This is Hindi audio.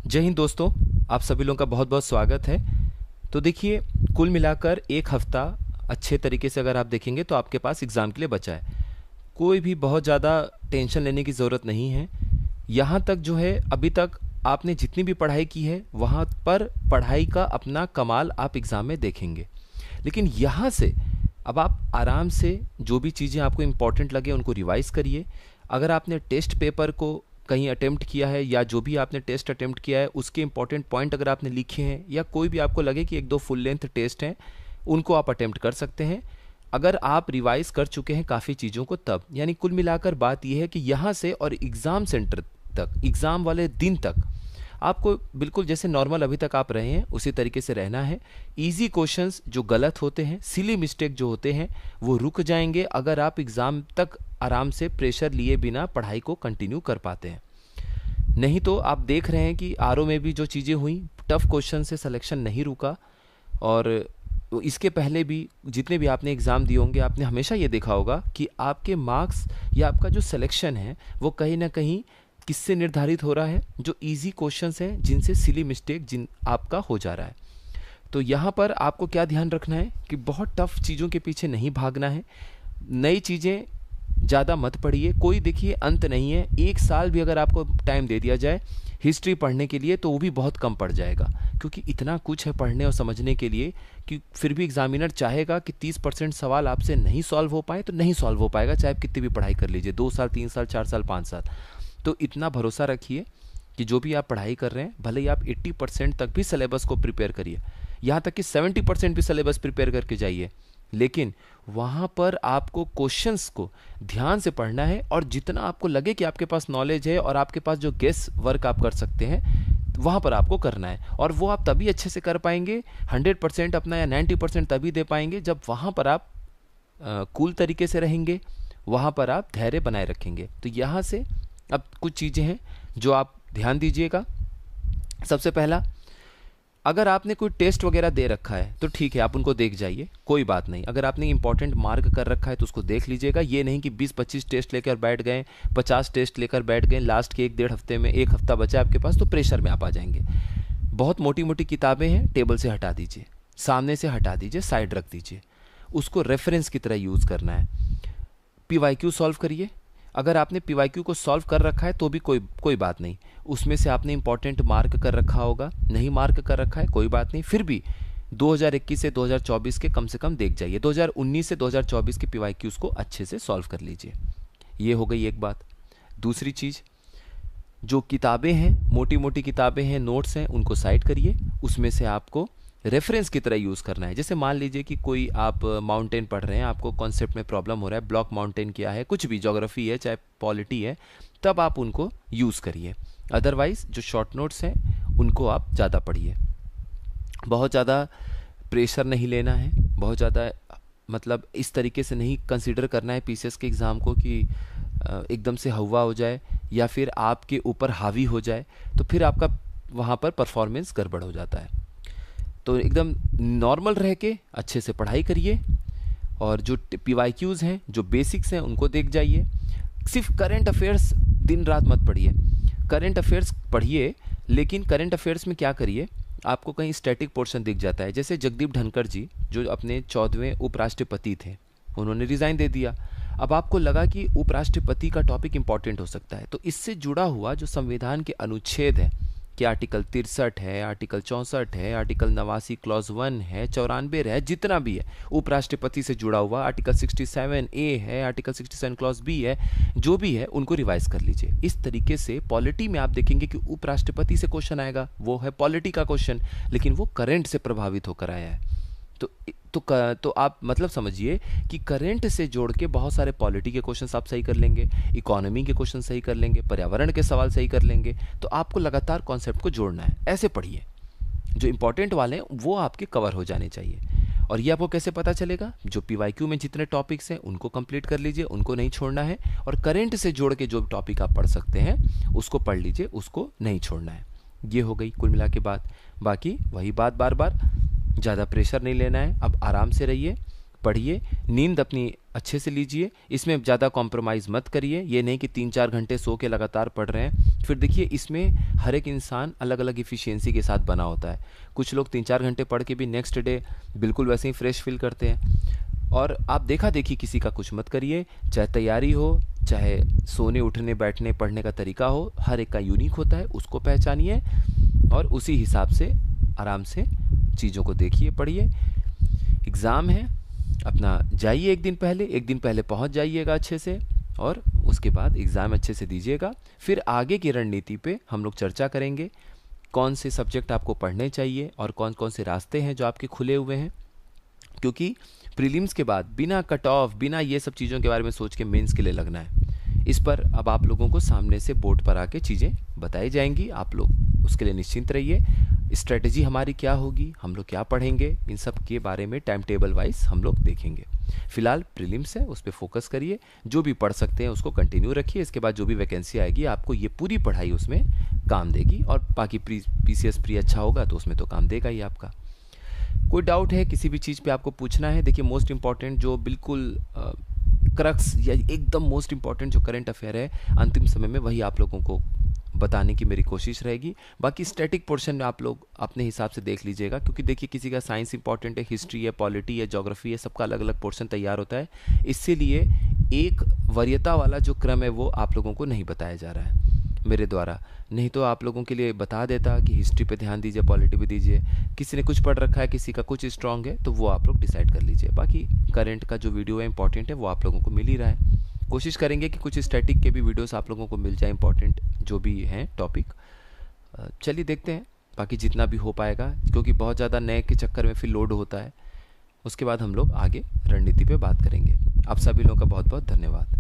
जय हिंद दोस्तों, आप सभी लोगों का बहुत बहुत स्वागत है। तो देखिए, कुल मिलाकर एक हफ्ता अच्छे तरीके से अगर आप देखेंगे तो आपके पास एग्ज़ाम के लिए बचा है। कोई भी बहुत ज़्यादा टेंशन लेने की ज़रूरत नहीं है। यहाँ तक जो है, अभी तक आपने जितनी भी पढ़ाई की है वहाँ पर पढ़ाई का अपना कमाल आप एग्ज़ाम में देखेंगे। लेकिन यहाँ से अब आप आराम से जो भी चीज़ें आपको इम्पोर्टेंट लगे उनको रिवाइज़ करिए। अगर आपने टेस्ट पेपर को कहीं अटेम्प्ट किया है या जो भी आपने टेस्ट अटेम्प्ट किया है उसके इंपॉर्टेंट पॉइंट अगर आपने लिखे हैं या कोई भी आपको लगे कि एक दो फुल लेंथ टेस्ट हैं उनको आप अटेम्प्ट कर सकते हैं। अगर आप रिवाइज कर चुके हैं काफ़ी चीज़ों को तब, यानी कुल मिलाकर बात यह है कि यहाँ से और एग्ज़ाम सेंटर तक, एग्ज़ाम वाले दिन तक आपको बिल्कुल जैसे नॉर्मल अभी तक आप रहे हैं उसी तरीके से रहना है। इजी क्वेश्चंस जो गलत होते हैं, सिली मिस्टेक जो होते हैं वो रुक जाएंगे अगर आप एग्ज़ाम तक आराम से प्रेशर लिए बिना पढ़ाई को कंटिन्यू कर पाते हैं। नहीं तो आप देख रहे हैं कि आरओ में भी जो चीज़ें हुई, टफ क्वेश्चन से सिलेक्शन नहीं रुका। और इसके पहले भी जितने भी आपने एग्ज़ाम दिए होंगे आपने हमेशा ये देखा होगा कि आपके मार्क्स या आपका जो सिलेक्शन है वो कहीं ना कहीं किससे निर्धारित हो रहा है, जो इजी क्वेश्चंस हैं जिनसे सिली मिस्टेक जिन आपका हो जा रहा है। तो यहाँ पर आपको क्या ध्यान रखना है कि बहुत टफ चीज़ों के पीछे नहीं भागना है। नई चीज़ें ज़्यादा मत पढ़िए, कोई देखिए अंत नहीं है। एक साल भी अगर आपको टाइम दे दिया जाए हिस्ट्री पढ़ने के लिए तो वो भी बहुत कम पड़ जाएगा, क्योंकि इतना कुछ है पढ़ने और समझने के लिए कि फिर भी एग्जामिनर चाहेगा कि 30% सवाल आपसे नहीं सॉल्व हो पाए तो नहीं सॉल्व हो पाएगा, चाहे आप कितनी भी पढ़ाई कर लीजिए, 2 साल 3 साल 4 साल 5 साल। तो इतना भरोसा रखिए कि जो भी आप पढ़ाई कर रहे हैं, भले ही आप 80% तक भी सिलेबस को प्रिपेयर करिए, यहाँ तक कि 70% भी सिलेबस प्रिपेयर करके जाइए, लेकिन वहाँ पर आपको क्वेश्चंस को ध्यान से पढ़ना है और जितना आपको लगे कि आपके पास नॉलेज है और आपके पास जो गेस वर्क आप कर सकते हैं वहाँ पर आपको करना है। और वो आप तभी अच्छे से कर पाएंगे, 100% अपना या 90% तभी दे पाएंगे जब वहाँ पर आप कूल तरीके से रहेंगे, वहाँ पर आप धैर्य बनाए रखेंगे। तो यहाँ से अब कुछ चीज़ें हैं जो आप ध्यान दीजिएगा। सबसे पहला, अगर आपने कोई टेस्ट वगैरह दे रखा है तो ठीक है, आप उनको देख जाइए, कोई बात नहीं। अगर आपने इंपॉर्टेंट मार्क कर रखा है तो उसको देख लीजिएगा। ये नहीं कि 20-25 टेस्ट लेकर बैठ गए, 50 टेस्ट लेकर बैठ गए, लास्ट के 1-1.5 हफ्ते में, एक हफ्ता बचा आपके पास तो प्रेशर में आप आ जाएंगे। बहुत मोटी मोटी किताबें हैं, टेबल से हटा दीजिए, सामने से हटा दीजिए, साइड रख दीजिए, उसको रेफरेंस की तरह यूज़ करना है। PYQ सॉल्व करिए। अगर आपने PYQ को सॉल्व कर रखा है तो भी कोई बात नहीं, उसमें से आपने इंपॉर्टेंट मार्क कर रखा होगा, नहीं मार्क कर रखा है कोई बात नहीं, फिर भी 2021 से 2024 के कम से कम देख जाइए, 2019 से 2024 के PYQs को अच्छे से सॉल्व कर लीजिए। ये हो गई एक बात। दूसरी चीज़, जो किताबें हैं, मोटी मोटी किताबें हैं, नोट्स हैं, उनको साइड करिए, उसमें से आपको रेफरेंस की तरह यूज़ करना है। जैसे मान लीजिए कि कोई आप माउंटेन पढ़ रहे हैं, आपको कॉन्सेप्ट में प्रॉब्लम हो रहा है, ब्लॉक माउंटेन क्या है, कुछ भी, ज्योग्राफी है चाहे पॉलिटी है, तब आप उनको यूज़ करिए। अदरवाइज़ जो शॉर्ट नोट्स हैं उनको आप ज़्यादा पढ़िए। बहुत ज़्यादा प्रेशर नहीं लेना है, बहुत ज़्यादा मतलब इस तरीके से नहीं कंसिडर करना है PCS के एग्ज़ाम को कि एकदम से हवा हो जाए या फिर आपके ऊपर हावी हो जाए, तो फिर आपका वहाँ पर परफॉर्मेंस गड़बड़ हो जाता है। तो एकदम नॉर्मल रह के अच्छे से पढ़ाई करिए और जो PYQs हैं, जो बेसिक्स हैं, उनको देख जाइए। सिर्फ करंट अफेयर्स दिन रात मत पढ़िए, करंट अफेयर्स पढ़िए, लेकिन करंट अफेयर्स में क्या करिए, आपको कहीं स्टैटिक पोर्शन दिख जाता है। जैसे जगदीप धनखड़ जी जो अपने 14वें उपराष्ट्रपति थे, उन्होंने रिज़ाइन दे दिया। अब आपको लगा कि उपराष्ट्रपति का टॉपिक इंपॉर्टेंट हो सकता है, तो इससे जुड़ा हुआ जो संविधान के अनुच्छेद है, कि आर्टिकल 63 है, आर्टिकल 64 है, आर्टिकल 89 क्लॉज 1 है, 94 है, जितना भी है उपराष्ट्रपति से जुड़ा हुआ, आर्टिकल 67A है, आर्टिकल 67 क्लॉज B है, जो भी है उनको रिवाइज कर लीजिए। इस तरीके से पॉलिटी में आप देखेंगे कि उपराष्ट्रपति से क्वेश्चन आएगा, वो है पॉलिटी का क्वेश्चन, लेकिन वो करंट से प्रभावित होकर आया है। तो आप मतलब समझिए कि करंट से जोड़ के बहुत सारे पॉलिटी के क्वेश्चंस आप सही कर लेंगे, इकोनॉमी के क्वेश्चन सही कर लेंगे, पर्यावरण के सवाल सही कर लेंगे। तो आपको लगातार कॉन्सेप्ट को जोड़ना है, ऐसे पढ़िए, जो इंपॉर्टेंट वाले हैं वो आपके कवर हो जाने चाहिए। और ये आपको कैसे पता चलेगा, जो PYQ में जितने टॉपिक्स हैं उनको कंप्लीट कर लीजिए, उनको नहीं छोड़ना है, और करंट से जोड़ के जो टॉपिक आप पढ़ सकते हैं उसको पढ़ लीजिए, उसको नहीं छोड़ना है। ये हो गई कुल मिला के बात। बाकी वही बात, बार बार ज़्यादा प्रेशर नहीं लेना है, अब आराम से रहिए, पढ़िए, नींद अपनी अच्छे से लीजिए, इसमें ज़्यादा कॉम्प्रोमाइज़ मत करिए। ये नहीं कि 3-4 घंटे सो के लगातार पढ़ रहे हैं। फिर देखिए इसमें हर एक इंसान अलग अलग इफ़िशियंसी के साथ बना होता है। कुछ लोग 3-4 घंटे पढ़ के भी नेक्स्ट डे बिल्कुल वैसे ही फ्रेश फील करते हैं। और आप देखा देखी किसी का कुछ मत करिए, चाहे तैयारी हो, चाहे सोने उठने बैठने पढ़ने का तरीका हो, हर एक का यूनिक होता है, उसको पहचानिए और उसी हिसाब से आराम से चीज़ों को देखिए, पढ़िए। एग्ज़ाम है, अपना जाइए एक दिन पहले पहुंच जाइएगा अच्छे से, और उसके बाद एग्ज़ाम अच्छे से दीजिएगा। फिर आगे की रणनीति पे हम लोग चर्चा करेंगे, कौन से सब्जेक्ट आपको पढ़ने चाहिए और कौन कौन से रास्ते हैं जो आपके खुले हुए हैं। क्योंकि प्रीलिम्स के बाद बिना कट ऑफ, बिना ये सब चीज़ों के बारे में सोच के मेंस के लिए लगना है। इस पर अब आप लोगों को सामने से बोर्ड पर आके चीज़ें बताई जाएंगी, आप लोग उसके लिए निश्चिंत रहिए। स्ट्रेटजी हमारी क्या होगी, हम लोग क्या पढ़ेंगे, इन सब के बारे में टाइम टेबल वाइज हम लोग देखेंगे। फिलहाल प्रीलिम्स है, उस पर फोकस करिए, जो भी पढ़ सकते हैं उसको कंटिन्यू रखिए। इसके बाद जो भी वैकेंसी आएगी आपको ये पूरी पढ़ाई उसमें काम देगी, और बाकी PCS प्री अच्छा होगा तो उसमें तो काम देगा ही आपका। कोई डाउट है किसी भी चीज़ पे आपको पूछना है, देखिए मोस्ट इम्पॉर्टेंट जो बिल्कुल क्रक्स या एकदम मोस्ट इम्पॉर्टेंट जो करंट अफेयर है अंतिम समय में, वही आप लोगों को बताने की मेरी कोशिश रहेगी। बाकी स्टैटिक पोर्शन में आप लोग अपने हिसाब से देख लीजिएगा, क्योंकि देखिए किसी का साइंस इंपॉर्टेंट है, हिस्ट्री है, पॉलिटी है, ज्योग्राफी है, सबका अलग अलग पोर्शन तैयार होता है। इसीलिए एक वरीयता वाला जो क्रम है वो आप लोगों को नहीं बताया जा रहा है मेरे द्वारा, नहीं तो आप लोगों के लिए बता देता कि हिस्ट्री पे ध्यान दीजिए, पॉलिटी पे दीजिए। किसी ने कुछ पढ़ रखा है, किसी का कुछ स्ट्रांग है, तो वो आप लोग डिसाइड कर लीजिए। बाकी करंट का जो वीडियो है इंपॉर्टेंट है वो आप लोगों को मिल ही रहा है। कोशिश करेंगे कि कुछ स्टैटिक के भी वीडियोस आप लोगों को मिल जाए, इंपॉर्टेंट जो भी हैं टॉपिक। चलिए देखते हैं बाकी जितना भी हो पाएगा, क्योंकि बहुत ज़्यादा नए के चक्कर में फिर लोड होता है। उसके बाद हम लोग आगे रणनीति पे बात करेंगे। आप सभी लोगों का बहुत बहुत धन्यवाद।